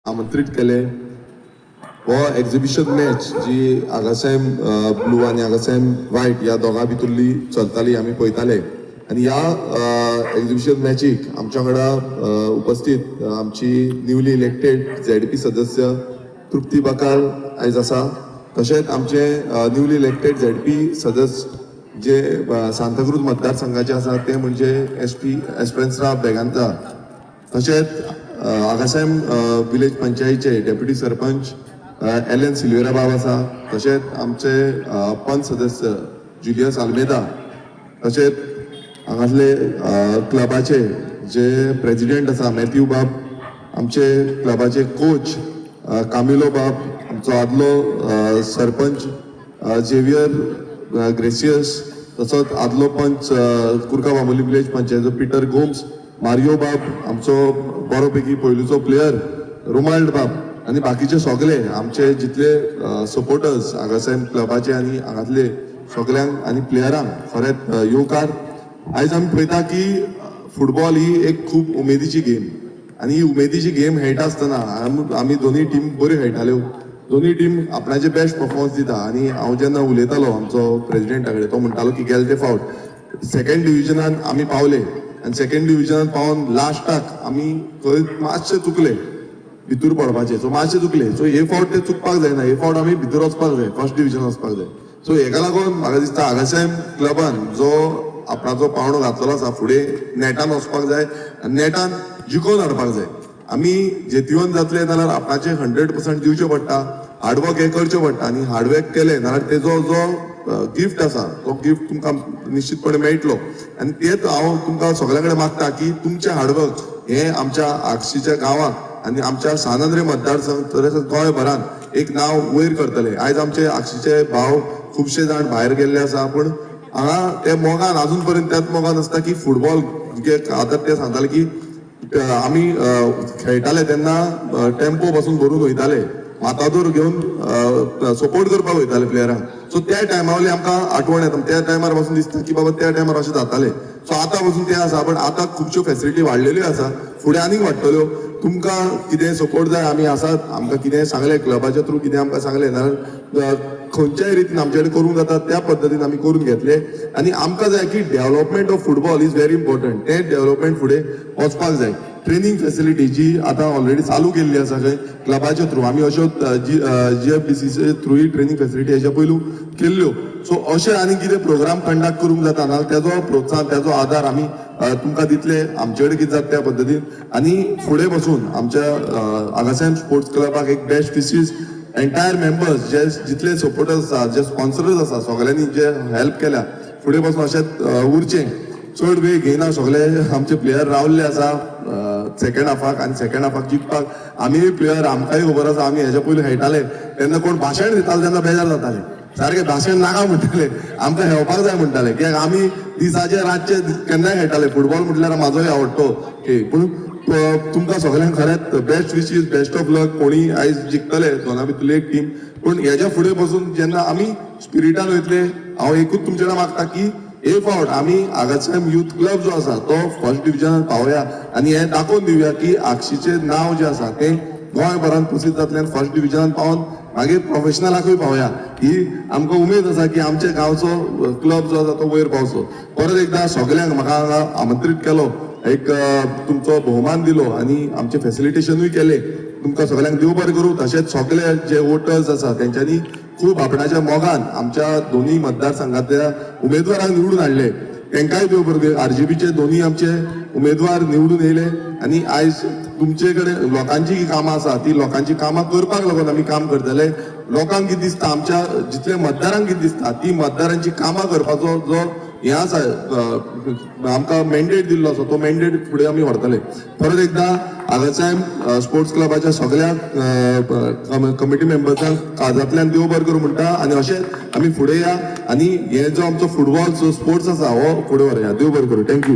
आमंत्रित केले हो एक्झिबिशन मॅच जी आगासायम ब्लू आणि आगासायम व्हाईट या दोघां भितरली चलताली आमी पळयताले आणि ह्या एक्झिबिशन मॅचीक आमच्या वांगडा उपस्थित आमची न्यूली इलेक्टेड ZP सदस्य तृप्ती बकाल आयज आसा तशेंच आमचे न्यूली इलेक्टेड ZP सदस्य जे सांताक्रूज मतदारसंघाचे आसा ते म्हणजे एस्पेन्सरा बेगांता तशेंच आगासायम विलेज पंचायतीचे डेप्युटी सरपंच LN सिल्वेरा बाब आसा तशेंच आमचे पंच सदस्य जुलियस आल्मेदा तशेंच हांगासले क्लबाचे जे प्रेसिडेंट आसा मॅथ्यू बाब आमचे क्लबाचे कोच कामिलो बाब आमचो आदलो सरपंच झेवियर ग्रेसियस तसोच आदलो पंच कुर्का Bambolim village पंचायतीचो Peter Gomes Mario बाब आमचो बरोपैकी पयलूचो प्लेयर रोमाल्ड बाब आनी बाकीचे सगळे आमचे जितले सपोर्टर्स हांगासर क्लबाचे आनी हांगातले सगळ्यांक आनी प्लेयरांक खरेंच येवकार आयज आमी पळयता की फुटबॉल ही एक खूब उमेदीची गेम आनी ही उमेदीची गेम खेळटा आसतना आमी दोनूय टीम बऱ्यो खेळटाल्यो दोनूय टीम आपणाचे बेस्ट परफॉर्मन्स दिता आनी हांव जेन्ना उलयतालो आमचो प्रेसिडेंटा कडेन तो म्हणटालो की गेले ते फावट सेकंड डिविजनान आमी पावले आनी सेकंड डिविजनान पावन लास्टाक आमी खंय मातशे चुकले भितर पडपाचे सो मातशे चुकले सो हे फावट ते चुकपाक जायना हे फावट आमी भितर वचपाक जाय फर्स्ट डिविजन वचपाक जाय सो हेका लागून म्हाका दिसता आगासायम क्लबान जो आपणाचो पावंडो घातलेलो आसा फुडें नेटान वचपाक जाय आनी नेटान जिखोवन हाडपाक जाय आमी जेतिवन जातले जाल्यार आपणाचे 100% दिवचे पडटा हार्डवर्क हे करचें पडटा आनी हार्डवर्क केलें जाल्यार तेजो जो गिफ्ट आसा तो गिफ्ट तुमकां निश्चितपणे मेळटलो आनी तेच हांव तुमकां सगळ्यां कडेन मागता की तुमचें हार्डवर्क हे आमच्या आगशीच्या गांवांक आनी आमच्या सानंद्रे मतदारसंघ तशेंच गोंयभरान एक नांव वयर करतले आयज आमचे आगशीचे भाव खुबशे जाण भायर गेल्ले आसा पूण हांगा ते मोगान अजून पर्यंत त्याच मोगान आसता की फुटबॉल आतां ते सांगताले की आमी खेळटाले तेन्ना टेम्पो पासून भरून वयताले मातादोर घेवन सपोर्ट करपाक वयताले प्लेयरांक सो त्या टायमा वयली आमकां आठवण येता त्या टायमार पासून दिसता की बाबा त्या टायमार अशें जाताले सो आतां पासून ते आसा पण आतां खुबश्यो फॅसिलिटी वाडलेल्यो आसा फुडें आनीक वाडटल्यो तुमकां कितें सपोर्ट जाय आमी आसात आमकां कितें सांगलें क्लबाच्या थ्रू कितें आमकां सांगलें जाल्यार खंयच्याय रितीन आमचे कडेन करूंक जाता त्या पद्दतीन आमी करून घेतले आनी आमकां जाय की development of football is very important ते डेव्हलपमेंट फुडें वचपाक जाय ट्रेनिंग फॅसिलिटी जी आतां ऑलरेडी चालू केल्ली आसा खंय क्लबाच्या थ्रू आमी अश्यो GFBCचे थ्रूय ट्रेनिंग फॅसिलिटी हेच्या पयलू केल्ल्यो सो अशें आनी कितें प्रोग्राम कंडक्ट करूंक जाता ना तेजो प्रोत्साहन तेजो आदार आमी तुमकां दितले आमचे कडेन कितें जाता त्या पद्दतीन आनी फुडें बसून आमच्या आगासायम स्पोर्ट्स क्लबाक एक बेस्ट विशीस एंटायर मेंबर्स जे जितले सपोर्टर्स आसा जे स्पॉन्सर्स आसा सगळ्यांनी जे हेल्प केल्या फुडें बसून अशेंच उरचें चड वेळ घेयना सगळे आमचे प्लेयर रावल्ले आसा सेकंड हाफाक आनी सेकंड हाफाक जिखपाक आमी प्लेयर आमकांय खबर आसा आमी हेच्या पयलीं खेळटाले तेन्ना कोण भाशण दिताले तेन्ना बेजार जाताले सारकें भाशण नाका म्हणटाले आमकां खेळपाक जाय म्हणटाले कित्याक आमी दिसाचे रातचे केन्नाय खेळटाले फुटबॉल म्हटल्यार म्हाजोय आवडटो खेळ पूण तुमकां सगळ्यांक खरेंच बेस्ट विशीस बेस्ट ऑफ लक कोणी आयज जिखतले दोना भितरली एक टीम पूण हेच्या फुडें बसून जेन्ना आमी स्पिरिटान वयतले हांव एकूच तुमचे कडेन मागता की हे फावट आमी आगासायम यूथ क्लब जो आसा तो फर्स्ट डिविजनान पावया आनी हे दाखोवन दिवया की आगशीचें नांव जें आसा तें गोंयभरान प्रसिद्ध जातलें आनी फर्स्ट डिविजनान पावन मागीर प्रोफेशनलाकूय पावया ही आमकां उमेद आसा की आमच्या गांवचो क्लब जो आसा तो वयर पावचो परत एकदां सगळ्यांक म्हाका हांगा आमंत्रीत केलो एक तुमचो भोवमान दिलो आनी आमचे फॅसिलिटेशनूय केले तुमकां सगळ्यांक देव बरें करूं तशेंच सगळे जे वोटर्स आसा तेंच्यांनी खूब आपणाच्या मोगान आमच्या दोनूय मतदारसंघातल्या उमेदवारांक निवडून हाडले तांकांय देव बरें RGBचे दोनूय आमचे उमेदवार निवडून येयले आनी आयज तुमचे कडेन लोकांची जी कामां आसा ती लोकांची कामां करपाक लागून आमी काम करतले लोकांक कितें दिसता आमच्या जितल्या मतदारांक कितें दिसता ती मतदारांची कामां करपाचो जो हें आसा आमकां मॅन्डेट दिल्लो आसा तो मॅन्डेट फुडें आमी व्हरतले परत एकदां आगासायम स्पोर्ट्स क्लबाच्या सगळ्या कमिटी मेंबर्सांक काळजांतल्यान देव बरें करूं म्हणटा आनी अशेंच आमी फुडें या आनी हे जो आमचो फुटबॉल जो स्पोर्ट्स आसा हो फुडें व्हरया देव बरें करूं थँक्यू